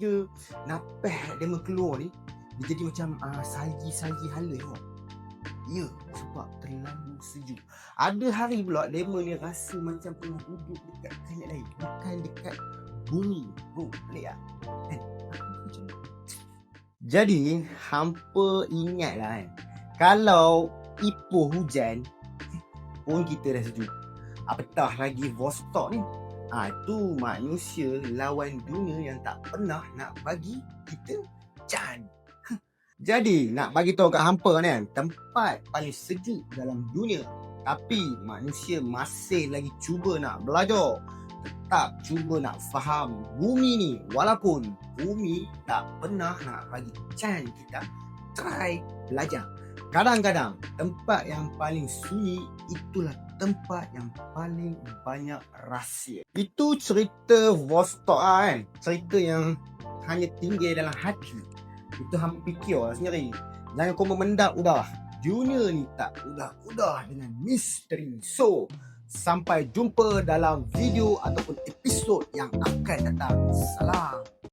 Dia napeh dia keluar ni, dia jadi macam salji-salji halus tau. Ya, sebab terlalu sejuk. Ada hari pula lemon ni rasa macam tengah duduk dekat planet lain, bukan dekat bumi. Bro, pelik tak? Kan? Macam tu. Jadi, hampa ingat lah kan, kalau ipoh hujan pun kita dah sejuk. Apatah lagi Vostok ni. Itu manusia lawan dunia yang tak pernah nak bagi kita can. Jadi nak bagi tahu kat hampa ni kan, tempat paling sejuk dalam dunia, tapi manusia masih lagi cuba nak belajar, tetap cuba nak faham bumi ni, walaupun bumi tak pernah nak bagi can kita try belajar. Kadang-kadang tempat yang paling sunyi itulah tempat yang paling banyak rahsia. Itu cerita Vostok kan, cerita yang hanya tinggal dalam hati. Itu hampa fikir lah sendiri. Jangan kau memendap udah. Dunia ni tak udah dengan misteri. So, sampai jumpa dalam video ataupun episod yang akan datang. Salam.